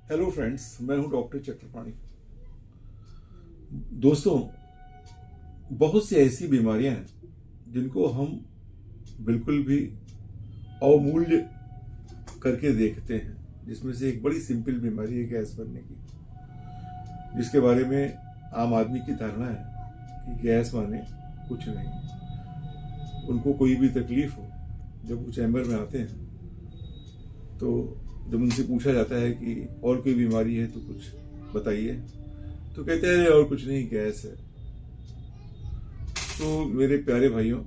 Hello friends, मैं हूं doctor Chakrapani. दोस्तों, बहुत सी ऐसी बीमारियां हैं जिनको हम बिल्कुल भी अवमूल्य करके देखते हैं, जिसमें से एक बड़ी सिंपल बीमारी है गैस बनने की, जिसके बारे में आम आदमी की धारणा है कि गैस माने कुछ नहीं। उनको कोई भी तकलीफ हो, जब वो चैम्बर में आते हैं तो जब उनसे पूछा जाता है कि और कोई बीमारी है तो कुछ बताइए, तो कहते हैं और कुछ नहीं, गैस है। तो मेरे प्यारे भाइयों,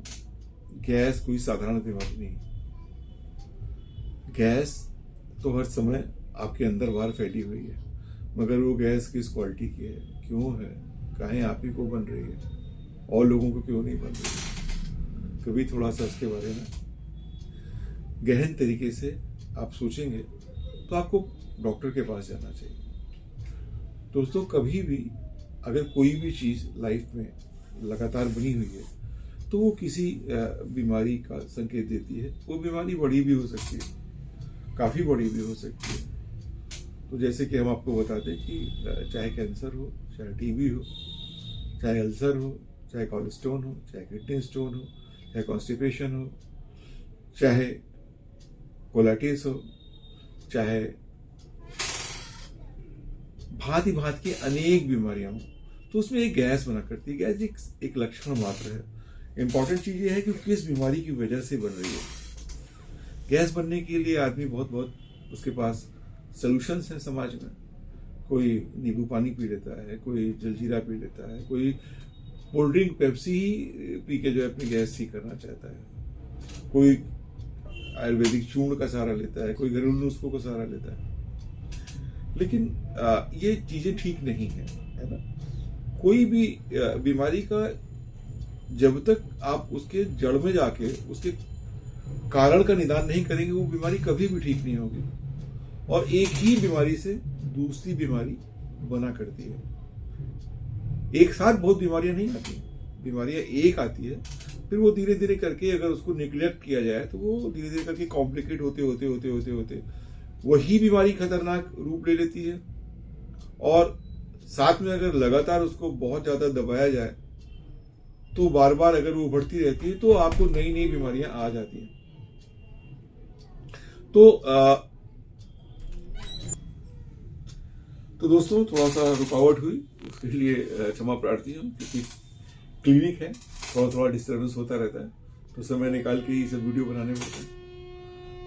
गैस कोई साधारण बीमारी नहीं। गैस तो हर समय आपके अंदर बाहर फैली हुई है, मगर वो गैस किस क्वालिटी की है, क्यों है, काहे आप ही को बन रही है और लोगों को क्यों नहीं बन रही है। कभी थोड़ा सा इसके बारे में गहन तरीके से आप सोचेंगे तो आपको डॉक्टर के पास जाना चाहिए। दोस्तों, कभी भी अगर कोई भी चीज़ लाइफ में लगातार बनी हुई है तो वो किसी बीमारी का संकेत देती है। वो बीमारी बड़ी भी हो सकती है, काफ़ी बड़ी भी हो सकती है। तो जैसे कि हम आपको बता दें कि चाहे कैंसर हो, चाहे टीबी हो, चाहे अल्सर हो, चाहे कोलेस्ट्रॉल हो, चाहे किडनी स्टोन हो, चाहे कॉन्स्टिपेशन हो, चाहे कोलाइटिस हो, चाहे भांति भांति की अनेक बीमारियां हो, तो उसमें एक गैस बना करती है। गैस एक लक्षण मात्र है। इंपॉर्टेंट चीज ये है कि किस बीमारी की वजह से बन रही है। गैस बनने के लिए आदमी बहुत उसके पास सोल्यूशंस हैं समाज में। कोई नींबू पानी पी लेता है, कोई जलजीरा पी लेता है, कोई कोल्ड ड्रिंक पेप्सी ही पी के जो है अपनी गैस ठीक करना चाहता है, कोई आयुर्वेदिक चूर्ण का सहारा लेता है, कोई घरेलू नुस्खों का सहारा लेता है। लेकिन ये चीजें ठीक नहीं है ना। कोई भी बीमारी का जब तक आप उसके जड़ में जाके उसके कारण का निदान नहीं करेंगे, वो बीमारी कभी भी ठीक नहीं होगी और एक ही बीमारी से दूसरी बीमारी बना करती है। एक साथ बहुत बीमारियां नहीं आती, बीमारियां एक आती है, फिर वो धीरे धीरे करके अगर उसको निग्लेक्ट किया जाए तो वो धीरे धीरे करके कॉम्प्लिकेट होते होते होते होते होते वही बीमारी खतरनाक रूप ले लेती है। और साथ में अगर लगातार उसको बहुत ज्यादा दबाया जाए तो बार बार अगर वो बढ़ती रहती है तो आपको नई नई बीमारियां आ जाती हैं। तो दोस्तों, थोड़ा सा रुकावट हुई, उसके लिए क्षमा प्रार्थी हूँ, क्योंकि क्लिनिक है, थोड़ा डिस्टर्बेंस होता रहता है, तो समय निकाल के ही सब वीडियो बनाने पड़ते हैं।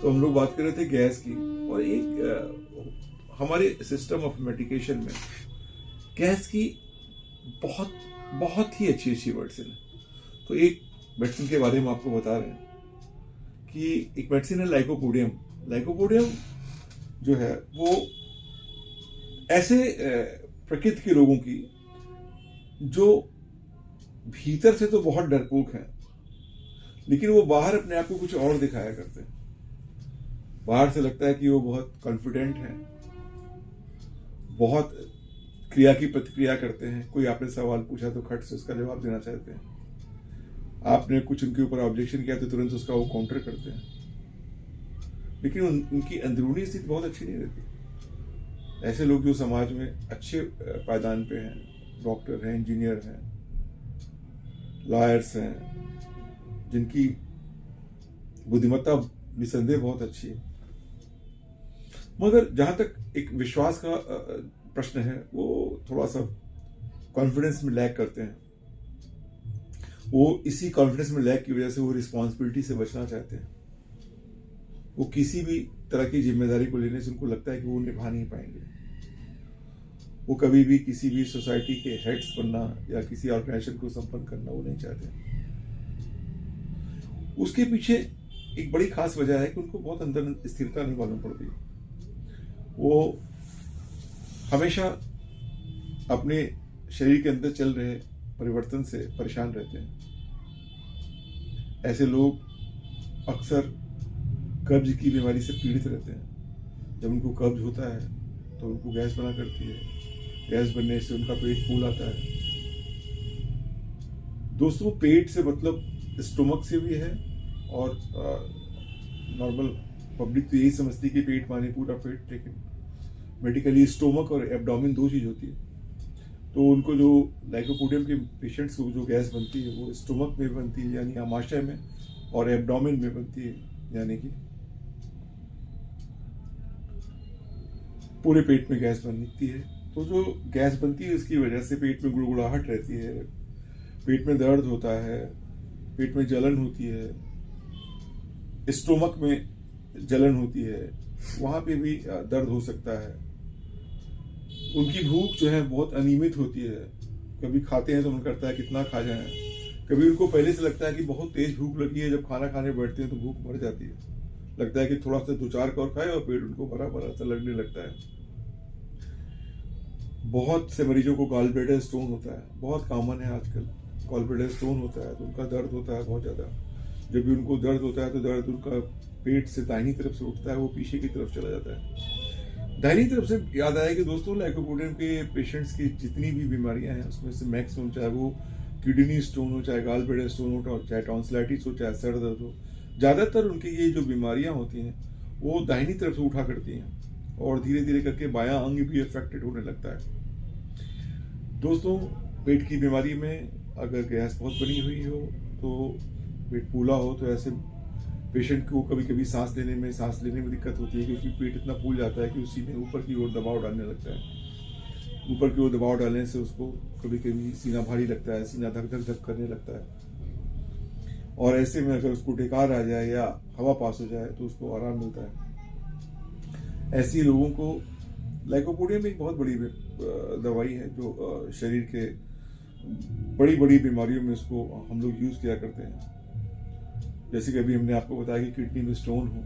तो हम लोग बात कर रहे थे गैस की, और एक हमारे सिस्टम ऑफ मेडिकेशन में गैस की बहुत बहुत ही अच्छी अच्छी मेडिसिन है। तो एक मेडिसिन के बारे में आपको बता रहे हैं कि एक मेडिसिन है लाइकोपोडियम। लाइकोपोडियम जो है वो ऐसे प्रकृति के लोगों की जो भीतर से तो बहुत डरपोक हैं, लेकिन वो बाहर अपने आप को कुछ और दिखाया करते हैं। बाहर से लगता है कि वो बहुत कॉन्फिडेंट हैं, बहुत क्रिया की प्रतिक्रिया करते हैं। कोई आपने सवाल पूछा तो खट से उसका जवाब देना चाहते हैं। आपने कुछ उनके ऊपर ऑब्जेक्शन किया तो तुरंत उसका वो काउंटर करते हैं। लेकिन उनकी अंदरूनी स्थिति बहुत अच्छी नहीं रहती। ऐसे लोग जो समाज में अच्छे पायदान पे हैं, डॉक्टर हैं, इंजीनियर हैं, लॉयर्स हैं, जिनकी बुद्धिमत्ता निसंदेह बहुत अच्छी है, मगर जहां तक एक विश्वास का प्रश्न है, वो थोड़ा सा कॉन्फिडेंस में लैग करते हैं। वो इसी कॉन्फिडेंस में लैग की वजह से वो रिस्पॉन्सिबिलिटी से बचना चाहते हैं। वो किसी भी तरह की जिम्मेदारी को लेने से उनको लगता है कि वो निभा नहीं पाएंगे। वो कभी भी किसी भी सोसाइटी के हेड्स बनना या किसी ऑर्गेनाइजेशन को संपन्न करना वो नहीं चाहते। उसके पीछे एक बड़ी खास वजह है कि उनको बहुत अंदर स्थिरता नहीं मालूम पड़ती। वो हमेशा अपने शरीर के अंदर चल रहे परिवर्तन से परेशान रहते हैं। ऐसे लोग अक्सर कब्ज की बीमारी से पीड़ित रहते हैं। जब उनको कब्ज होता है तो उनको गैस बना करती है। गैस बनने से उनका पेट फूल आता है। दोस्तों, पेट से मतलब स्टोमक से भी है, और नॉर्मल पब्लिक तो यही समझती कि पेट माने पूरा पेट, लेकिन मेडिकली स्टोमक और एब्डोमेन दो चीज होती है। तो उनको जो लाइकोपोडियम के पेशेंट्स को जो गैस बनती है वो स्टोमक में बनती है यानी आमाशय में, और एब्डोमेन में बनती है यानी कि पूरे पेट में गैस बनती है। तो जो गैस बनती है उसकी वजह से पेट में गुड़गुड़ाहट रहती है, पेट में दर्द होता है, पेट में जलन होती है, स्टोमक में जलन होती है, वहां पे भी दर्द हो सकता है। उनकी भूख जो है बहुत अनियमित होती है, कभी खाते हैं तो मन करता है कितना खा जाएं, कभी उनको पहले से लगता है कि बहुत तेज भूख लगी है, जब खाना खाने बैठते हैं तो भूख मर जाती है, लगता है कि थोड़ा सा 2-4 और खाए और पेट उनको भरा भरा सा लगने लगता है। बहुत से मरीजों को गॉल ब्लैडर स्टोन होता है, बहुत कॉमन है आजकल, गॉल ब्लैडर स्टोन होता है तो उनका दर्द होता है बहुत ज्यादा। जब भी उनको दर्द होता है तो दर्द उनका पेट से दाहिनी तरफ से उठता है, वो पीछे की तरफ चला जाता है। दाहिनी तरफ से याद आया कि दोस्तों लाइकोपोडियम के पेशेंट्स की जितनी भी बीमारियां हैं उसमें से मैक्सिमम, चाहे वो किडनी स्टोन हो, चाहे गॉल ब्लैडर स्टोन हो, चाहे टॉन्सिलाइटिस हो, चाहे सर दर्द हो, ज्यादातर उनकी ये जो बीमारियां होती हैं वो दाहिनी तरफ से उठा करती हैं और धीरे धीरे करके बायां अंग भी अफेक्टेड होने लगता है। दोस्तों, पेट की बीमारी में अगर गैस बहुत बनी हुई हो, तो पेट फूला हो, तो ऐसे पेशेंट को कभी कभी सांस लेने में दिक्कत होती है, क्योंकि पेट इतना फूल जाता है कि उसी में ऊपर की ओर दबाव डालने लगता है। ऊपर की ओर दबाव डालने से उसको कभी कभी सीना भारी लगता है, सीना धक धक धक करने लगता है, और ऐसे में अगर उसको ढेकार आ जाए या हवा पास हो जाए तो उसको आराम मिलता है। ऐसे लोगों को लाइकोपोडियम एक बहुत बड़ी दवाई है जो शरीर के बड़ी बड़ी बीमारियों में इसको हम लोग यूज किया करते हैं। जैसे कि अभी हमने आपको बताया कि किडनी में स्टोन हो,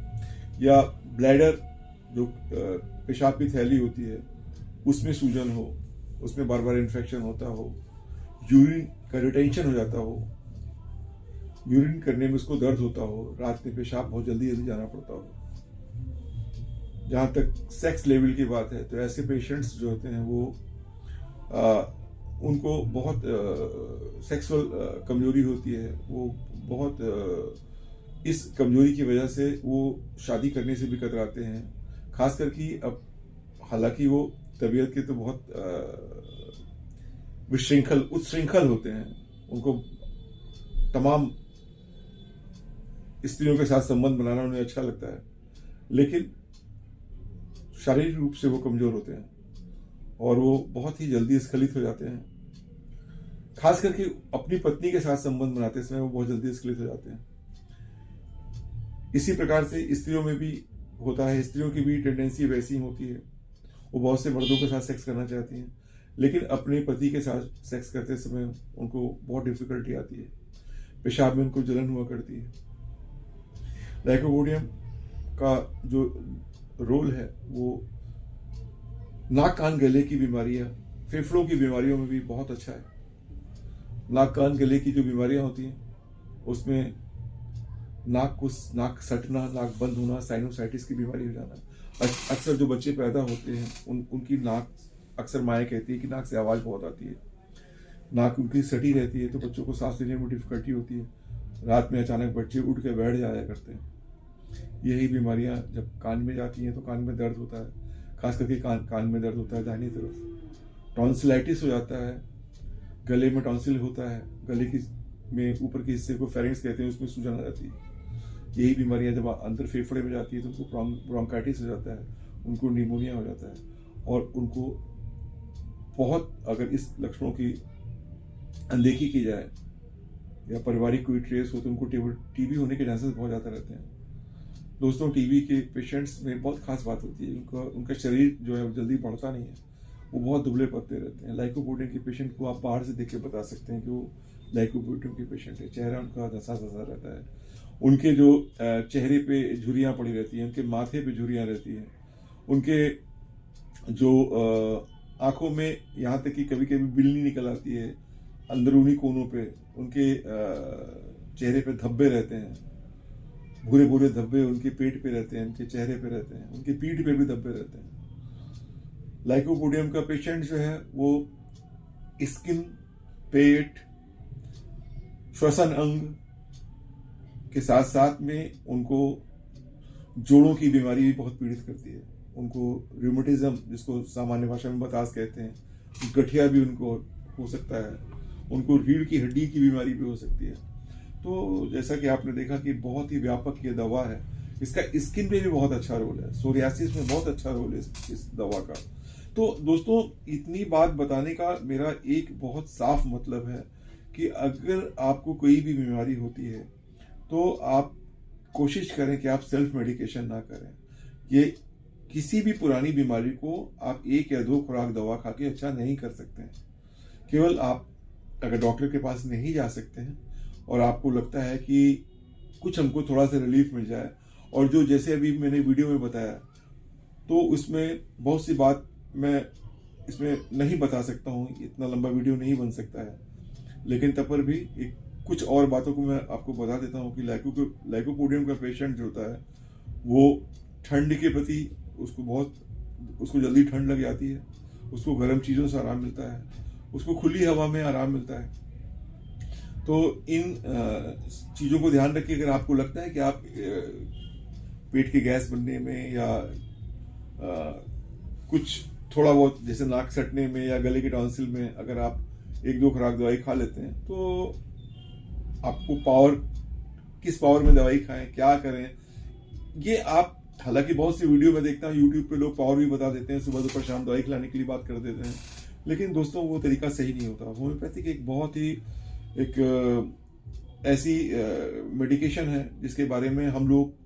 या ब्लैडर जो पेशाब की थैली होती है उसमें सूजन हो, उसमें बार बार इन्फेक्शन होता हो, यूरिन का रिटेंशन हो जाता हो, यूरिन करने में उसको दर्द होता हो, रात में पेशाब बहुत जल्दी जल्दी जाना पड़ता हो। जहां तक सेक्स लेवल की बात है तो ऐसे पेशेंट्स जो होते हैं वो उनको बहुत सेक्सुअल कमजोरी होती है, वो बहुत इस कमजोरी की वजह से वो शादी करने से भी कतराते हैं। खास करके अब हालांकि वो तबीयत के तो बहुत उच्छृंखल होते हैं, उनको तमाम स्त्रियों के साथ संबंध बनाना उन्हें अच्छा लगता है, लेकिन शारीरिक रूप से वो कमजोर होते हैं और वो बहुत ही जल्दी स्खलित हो जाते हैं। खास करके अपनी पत्नी के साथ संबंध बनाते समय वो बहुत जल्दी स्खलित हो जाते हैं। इसी प्रकार से स्त्रियों में भी होता है, स्त्रियों की भी टेंडेंसी वैसी होती है, वो बहुत से मर्दों के साथ सेक्स करना चाहती हैं, लेकिन अपने पति के साथ सेक्स करते समय उनको बहुत डिफिकल्टी आती है, पेशाब में उनको जलन हुआ करती है। लाइकोपोडियम का जो रोल है वो नाक कान गले की बीमारियां, फेफड़ों की बीमारियों में भी बहुत अच्छा है। नाक कान गले की जो बीमारियां होती हैं उसमें नाक सटना, नाक बंद होना, साइनोसाइटिस की बीमारी हो जाना। अक्सर जो बच्चे पैदा होते हैं उनकी नाक, अक्सर माएँ कहती है कि नाक से आवाज बहुत आती है, नाक उनकी सटी रहती है, तो बच्चों को सांस लेने में डिफिकल्टी होती है, रात में अचानक बच्चे उठ के बैठ जाया करते हैं। यही बीमारियां जब कान में जाती हैं तो कान में दर्द होता है, खास करके कान में दर्द होता है दाहिनी तरफ। टॉन्सिलाइटिस हो जाता है, गले में टॉन्सिल होता है, गले की में ऊपर के हिस्से को फेरिंक्स कहते हैं, उसमें सूजन आ जाती है। यही बीमारियां जब अंदर फेफड़े में जाती है तो उनको ब्रोंकाइटिस हो जाता है, उनको निमोनिया हो जाता है, और उनको बहुत, अगर इस लक्षणों की अनदेखी की जाए या पारिवारिक कोई ट्रेस हो तो उनको टीबी होने के चांसेस बहुत ज़्यादा रहते हैं। दोस्तों, टीबी के पेशेंट्स में बहुत खास बात होती है, उनका शरीर जो है जल्दी बढ़ता नहीं है, वो बहुत दुबले पतले रहते हैं। लाइकोपोडियम के पेशेंट को आप बाहर से देख के बता सकते हैं कि वो लाइकोपोडियम के पेशेंट है। चेहरा उनका धसा धसा रहता है, उनके जो चेहरे पे झुर्रियाँ पड़ी रहती हैं, उनके माथे पे झुर्रियाँ रहती हैं, उनके जो आंखों में यहाँ तक कि कभी कभी बिल्ली निकल आती है अंदरूनी कोनों पे, उनके चेहरे पे धब्बे रहते हैं, भूरे भूरे धब्बे उनके पेट पे रहते हैं, उनके चेहरे पे रहते हैं, उनकी पीठ पे भी धब्बे रहते हैं। लाइकोपोडियम का पेशेंट जो है वो स्किन, पेट, श्वसन अंग के साथ साथ में उनको जोड़ों की बीमारी भी बहुत पीड़ित करती है। उनको रूमेटिज्म, जिसको सामान्य भाषा में बतास कहते हैं, गठिया भी उनको हो सकता है, उनको रीढ़ की हड्डी की बीमारी भी हो सकती है। तो जैसा कि आपने देखा कि बहुत ही व्यापक ये दवा है। इसका स्किन पे भी बहुत अच्छा रोल है, सोरियासिस में बहुत अच्छा रोल है इस दवा का। तो दोस्तों, इतनी बात बताने का मेरा एक बहुत साफ मतलब है कि अगर आपको कोई भी बीमारी होती है तो आप कोशिश करें कि आप सेल्फ मेडिकेशन ना करें। ये किसी भी पुरानी बीमारी को आप 1 या 2 खुराक दवा खा के अच्छा नहीं कर सकते हैं। केवल आप अगर डॉक्टर के पास नहीं जा सकते हैं और आपको लगता है कि कुछ हमको थोड़ा सा रिलीफ मिल जाए, और जो जैसे अभी मैंने वीडियो में बताया, तो उसमें बहुत सी बात मैं इसमें नहीं बता सकता हूँ, इतना लंबा वीडियो नहीं बन सकता है, लेकिन तब पर भी एक कुछ और बातों को मैं आपको बता देता हूँ कि लाइकोपोडियम का पेशेंट जो होता है वो ठंड के प्रति उसको जल्दी ठंड लग जाती है, उसको गर्म चीज़ों से आराम मिलता है, उसको खुली हवा में आराम मिलता है। तो इन चीज़ों को ध्यान रखिए। अगर आपको लगता है कि आप पेट के गैस बनने में या कुछ थोड़ा बहुत जैसे नाक सटने में या गले के टॉन्सिल में अगर आप 1-2 खुराक दवाई खा लेते हैं, तो आपको किस पावर में दवाई खाएं, क्या करें, ये आप, हालांकि बहुत सी वीडियो में देखता हूँ यूट्यूब पे लोग पावर भी बता देते हैं, सुबह दोपहर शाम दवाई खिलाने के लिए बात कर देते हैं, लेकिन दोस्तों वो तरीका सही नहीं होता। होम्योपैथिक एक बहुत ही ऐसी मेडिकेशन है जिसके बारे में हम लोग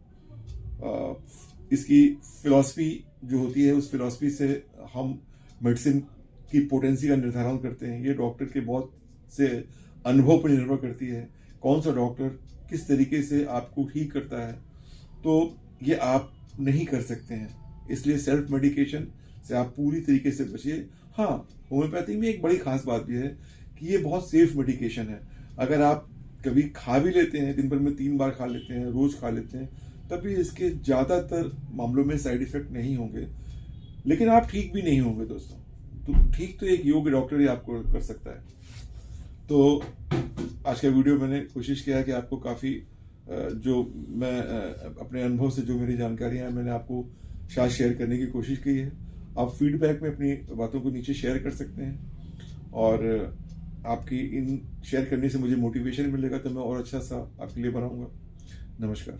इसकी फिलॉसफी जो होती है, उस फिलॉसफी से हम मेडिसिन की पोटेंसी का निर्धारण करते हैं। ये डॉक्टर के बहुत से अनुभव पर निर्भर करती है, कौन सा डॉक्टर किस तरीके से आपको ठीक करता है, तो ये आप नहीं कर सकते हैं। इसलिए सेल्फ मेडिकेशन से आप पूरी तरीके से बचिए। हाँ, होम्योपैथी में एक बड़ी खास बात यह है कि ये बहुत सेफ मेडिकेशन है। अगर आप कभी खा भी लेते हैं, दिन भर में 3 बार खा लेते हैं, रोज खा लेते हैं, तब भी इसके ज्यादातर मामलों में साइड इफेक्ट नहीं होंगे, लेकिन आप ठीक भी नहीं होंगे दोस्तों। तो ठीक तो एक योग्य डॉक्टर ही आपको कर सकता है। तो आज का वीडियो मैंने कोशिश किया कि आपको काफी जो मैं अपने अनुभव से जो मेरी जानकारियां हैं मैंने आपको शायद शेयर करने की कोशिश की है। आप फीडबैक में अपनी बातों को नीचे शेयर कर सकते हैं, और आपकी इन शेयर करने से मुझे मोटिवेशन मिलेगा, तो मैं और अच्छा सा आपके लिए बनाऊंगा। नमस्कार।